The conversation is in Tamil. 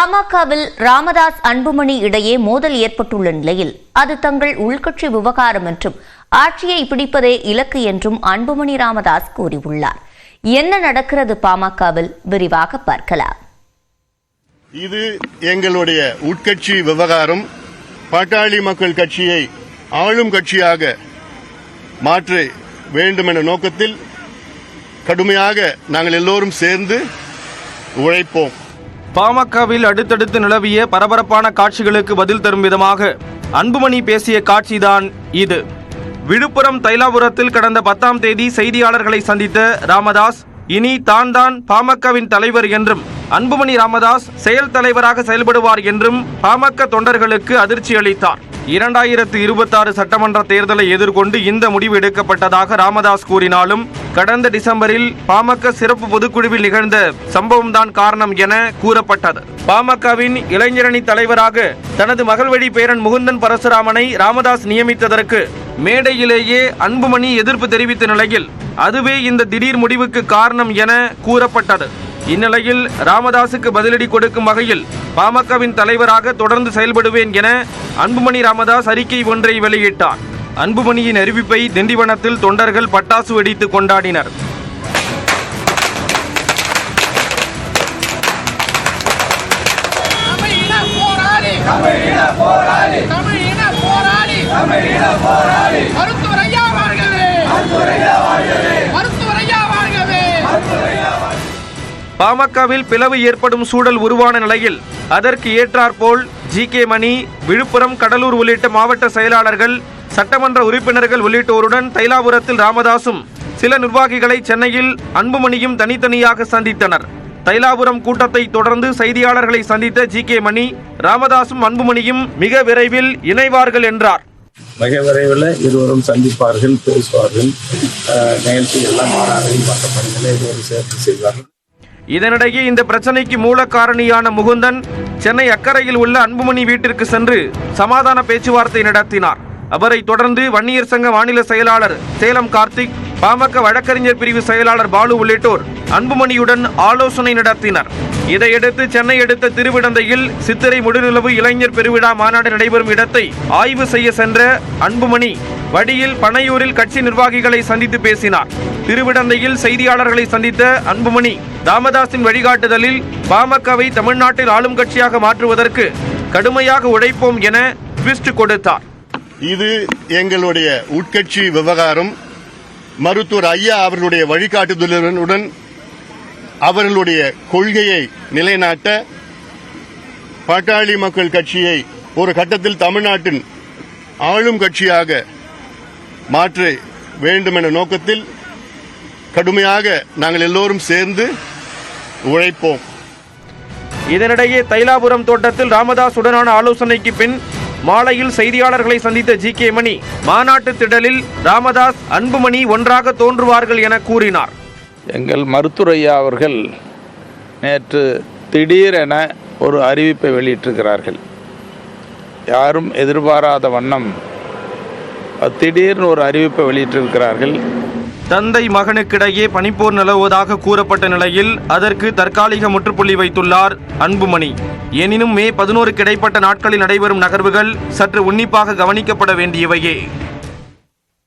பாமகவில் ராமதாஸ் அன்புமணி இடையே மோதல் ஏற்பட்டுள்ள நிலையில் அது தங்கள் உள்கட்சி விவகாரம் என்றும் ஆட்சியை பிடிப்பதே இலக்கு என்றும் அன்புமணி ராமதாஸ் கூறியுள்ளார். என்ன நடக்கிறது பாமகவில் விரிவாக பார்க்கலாம். இது எங்களுடைய உட்கட்சி விவகாரம். பாட்டாளி மக்கள் கட்சியை ஆளும் கட்சியாக மாற்ற வேண்டும் என்ற நோக்கத்தில் கடுமையாக நாங்கள் எல்லோரும் சேர்ந்து உழைப்போம். பாமகவில் அடுத்தடுத்து நிலவிய பரபரப்பான காட்சிகளுக்கு பதில் தரும் விதமாக அன்புமணி பேசிய காட்சிதான் இது. விழுப்புரம் தைலாபுரத்தில் கடந்த 10ஆம் தேதி செய்தியாளர்களை சந்தித்த ராமதாஸ் இனி தான் பாமகவின் தலைவர் என்றும் அன்புமணி ராமதாஸ் செயல் தலைவராக செயல்படுவார் என்றும் பாமக தொண்டர்களுக்கு அதிர்ச்சி அளித்தார். 2026 சட்டமன்ற தேர்தலை எதிர்கொண்டு இந்த முடிவு எடுக்கப்பட்டதாக ராமதாஸ் கூறினாலும் கடந்த டிசம்பரில் பாமக சிறப்பு பொதுக்குழுவில் நிகழ்ந்த சம்பவம்தான் காரணம் என கூறப்பட்டது. பாமகவின் இளைஞரணி தலைவராக தனது மகள் வழி பேரன் முகுந்தன் பரசுராமனை ராமதாஸ் நியமித்ததற்கு மேடையிலேயே அன்புமணி எதிர்ப்பு தெரிவித்த நிலையில் அதுவே இந்த திடீர் முடிவுக்கு காரணம் என கூறப்பட்டது. இந்நிலையில் ராமதாஸுக்கு பதிலடி கொடுக்கும் வகையில் பாமகவின் தலைவராக தொடர்ந்து செயல்படுவேன் என அன்புமணி ராமதாஸ் அறிக்கை ஒன்றை வெளியிட்டார். அன்புமணியின் அறிவிப்பை திண்டிவனத்தில் தொண்டர்கள் பட்டாசு வெடித்து கொண்டாடினர். பாமகவில் பிளவு ஏற்படும் சூழல் உருவான நிலையில் அதற்கு ஏற்றாற்போல் ஜி.கே. மணி, விழுப்புரம், கடலூர் உள்ளிட்ட மாவட்ட செயலாளர்கள், சட்டமன்ற உறுப்பினர்கள் உள்ளிட்டோருடன் தைலாபுரத்தில் ராமதாசும் சில நிர்வாகிகளை சென்னையில் அன்புமணியும் தனித்தனியாக சந்தித்தனர். தைலாபுரம் கூட்டத்தை தொடர்ந்து செய்தியாளர்களை சந்தித்த ஜி.கே. மணி, ராமதாசும் அன்புமணியும் மிக விரைவில் இணைவார்கள் என்றார். மிக விரைவில் இருவரும் சந்திப்பார்கள், பேசுவார்கள், நிகழ்ச்சிகள்லாம் மாநாடுகள் மற்ற பணிகளை இருவரும் சேர்த்து செய்வார்கள். இதனிடையே இந்த பிரச்சனைக்கு மூல காரணியான முகுந்தன் சென்னை அக்கரையில் உள்ள அன்புமணி வீட்டிற்கு சென்று சமாதான பேச்சுவார்த்தை நடத்தினார். அவரை தொடர்ந்து வன்னியர் சங்க மாநில செயலாளர் சேலம் கார்த்திக், பாமக வழக்கறிஞர் பிரிவு செயலாளர் பாலு உள்ளிட்டோர் அன்புமணியுடன் ஆலோசனை நடத்தினர். இதையடுத்து சென்னை அடுத்த திருவிடந்தையில் சித்திரை முழுநிலவு இளைஞர் பெருவிழா மாநாடு நடைபெறும் இடத்தை ஆய்வு செய்ய சென்ற அன்புமணி வடியில் பனையூரில் கட்சி நிர்வாகிகளை சந்தித்து பேசினார். திருவிடந்தையில் செய்தியாளர்களை சந்தித்த அன்புமணி ராமதாஸின் வழிகாட்டுதலில் பாமகவை தமிழ்நாட்டில் ஆளும் கட்சியாக மாற்றுவதற்கு கடுமையாக உழைப்போம் என ட்விஸ்ட் கொடுத்தார். இது எங்களுடைய உட்கட்சி விவகாரம். மருத்துவர் ஐயா அவர்களுடைய வழிகாட்டுதலுடன் அவர்களுடைய கொள்கையை நிலைநாட்ட பாட்டாளி மக்கள் கட்சியை ஒரு கட்டத்தில் தமிழ்நாட்டின் ஆளும் கட்சியாக மாற்ற வேண்டும் என்ற நோக்கத்தில் கடுமையாக நாங்கள் எல்லோரும் சேர்ந்து உழைப்போம். இதனிடையே தைலாபுரம் தோட்டத்தில் ராமதாஸ் உடனான ஆலோசனைக்கு பின் மாலையில் செய்தியாளர்களை சந்தித்த ஜி.கே. மணி மாநாட்டு திடலில் ராமதாஸ் அன்புமணி ஒன்றாக தோன்றுவார்கள் என கூறினார். எங்கள் மருத்துவர் ஐயா அவர்கள் நேற்று திடீரென ஒரு அறிவிப்பை வெளியிட்டிருக்கிறார்கள். யாரும் எதிர்பாராத வண்ணம் திடீர்னு ஒரு அறிவிப்பை வெளியிட்டிருக்கிறார்கள். தந்தை மகனுக்கிடையே பனிப்போர் நிலவுவதாக கூறப்பட்ட நிலையில் அதற்கு தற்காலிக முற்றுப்புள்ளி வைத்துள்ளார் அன்புமணி. எனினும் மே 11 இடைப்பட்ட நாட்களில் நடைபெறும் நகர்வுகள் சற்று உன்னிப்பாக கவனிக்கப்பட வேண்டியவையே.